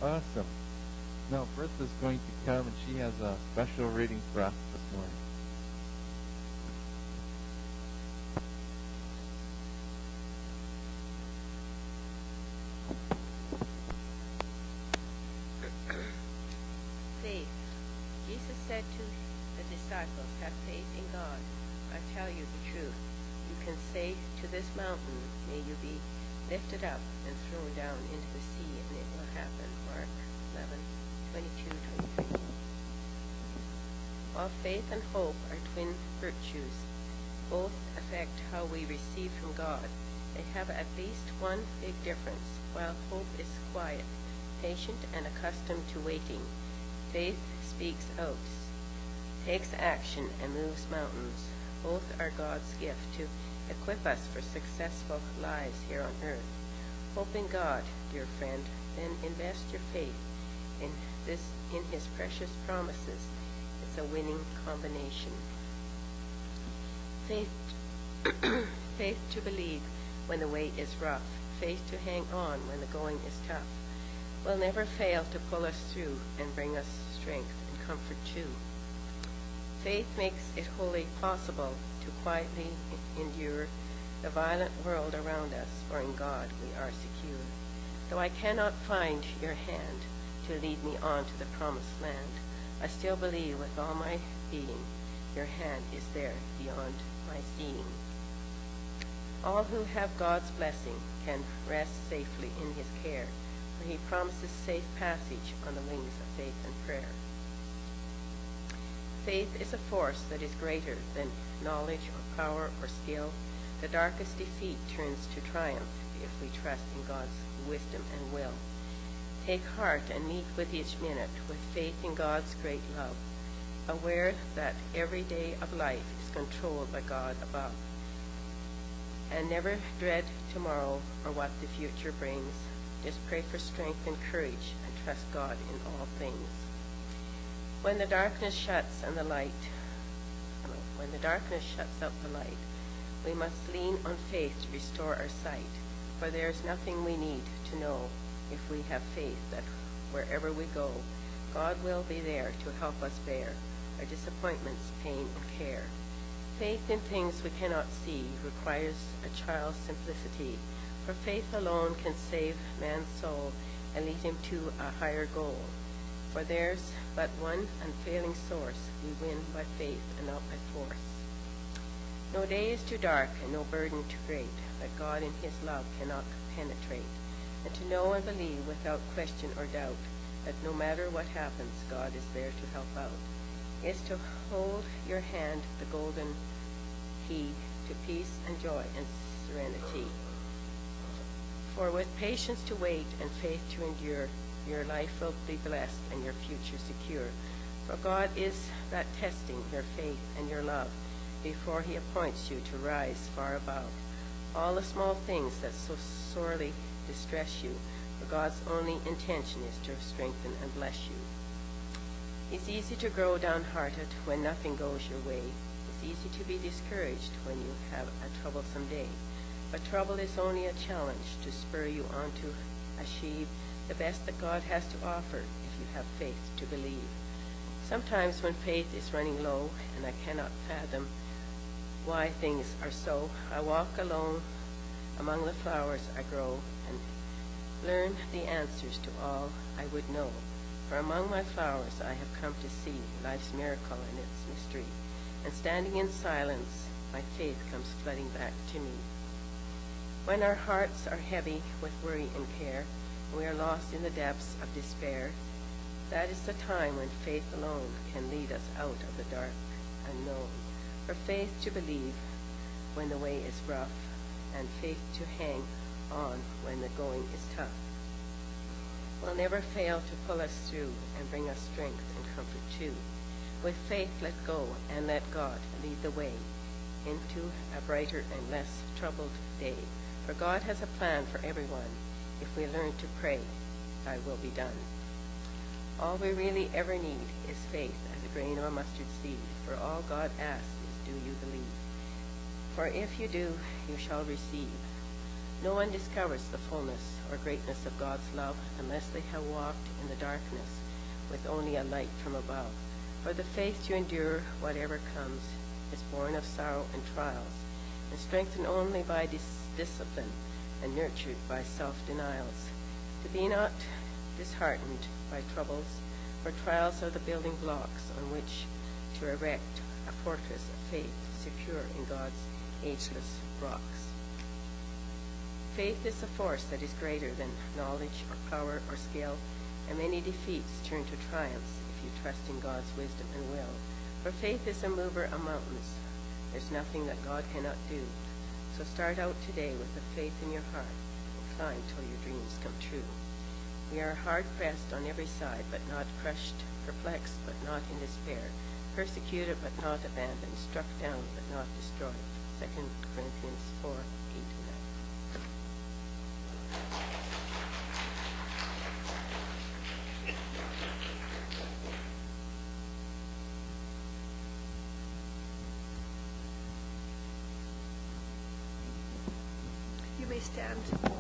Awesome. Now, Bertha's going to come and she has a special reading for us this morning. Faith. Jesus said to the disciples, "Have faith in God. I tell you the truth. You can say to this mountain, may you be lifted up and thrown down into the sea, and it will happen." Mark 11:22-23. While faith and hope are twin virtues, both affect how we receive from God. They have at least one big difference. While hope is quiet, patient, and accustomed to waiting, faith speaks out, takes action, and moves mountains. Both are God's gift to equip us for successful lives here on earth. Hope in God, dear friend, then invest your faith in His precious promises. It's a winning combination. Faith, faith to believe when the way is rough, faith to hang on when the going is tough, will never fail to pull us through and bring us strength and comfort too. Faith makes it wholly possible to quietly endure the violent world around us, for in God we are secure. Though I cannot find your hand to lead me on to the promised land, I still believe with all my being your hand is there beyond my seeing. All who have God's blessing can rest safely in His care, for He promises safe passage on the wings of faith and prayer. Faith is a force that is greater than knowledge or power or skill. The darkest defeat turns to triumph if we trust in God's wisdom and will. Take heart and meet with each minute with faith in God's great love, aware that every day of life is controlled by God above. And never dread tomorrow or what the future brings. Just pray for strength and courage and trust God in all things. When the darkness shuts out the light, we must lean on faith to restore our sight, for there is nothing we need to know if we have faith that wherever we go, God will be there to help us bear our disappointments, pain, and care. Faith in things we cannot see requires a child's simplicity, for faith alone can save man's soul and lead him to a higher goal. For there's but one unfailing source. We win by faith and not by force. No day is too dark and no burden too great that God in His love cannot penetrate. And to know and believe without question or doubt that no matter what happens, God is there to help out, is to hold your hand the golden key to peace and joy and serenity. For with patience to wait and faith to endure, your life will be blessed and your future secure. For God is that testing your faith and your love before He appoints you to rise far above all the small things that so sorely distress you, for God's only intention is to strengthen and bless you. It's easy to grow downhearted when nothing goes your way. It's easy to be discouraged when you have a troublesome day. But trouble is only a challenge to spur you on to achieve the best that God has to offer if you have faith to believe. Sometimes when faith is running low and I cannot fathom why things are so, I walk alone among the flowers I grow and learn the answers to all I would know. For among my flowers I have come to see life's miracle and its mystery, and standing in silence, my faith comes flooding back to me. When our hearts are heavy with worry and care, and we are lost in the depths of despair, that is the time when faith alone can lead us out of the dark unknown. For faith to believe when the way is rough, and faith to hang on when the going is tough, will never fail to pull us through and bring us strength and comfort too. With faith, let go and let God lead the way into a brighter and less troubled day. For God has a plan for everyone. If we learn to pray, Thy will be done. All we really ever need is faith as a grain of a mustard seed. For all God asks is, do you believe? For if you do, you shall receive. No one discovers the fullness or greatness of God's love unless they have walked in the darkness with only a light from above. For the faith to endure whatever comes is born of sorrow and trials, and strengthened only by discipline and nurtured by self-denials. To be not disheartened by troubles, for trials are the building blocks on which to erect a fortress of faith secure in God's ageless rocks. Faith is a force that is greater than knowledge or power or skill, and many defeats turn to triumphs if you trust in God's wisdom and will. For faith is a mover of mountains. There's nothing that God cannot do. So start out today with the faith in your heart and climb till your dreams come true. We are hard pressed on every side, but not crushed, perplexed, but not in despair, persecuted, but not abandoned, struck down, but not destroyed. 2 Corinthians 4:8 and 9. You may stand.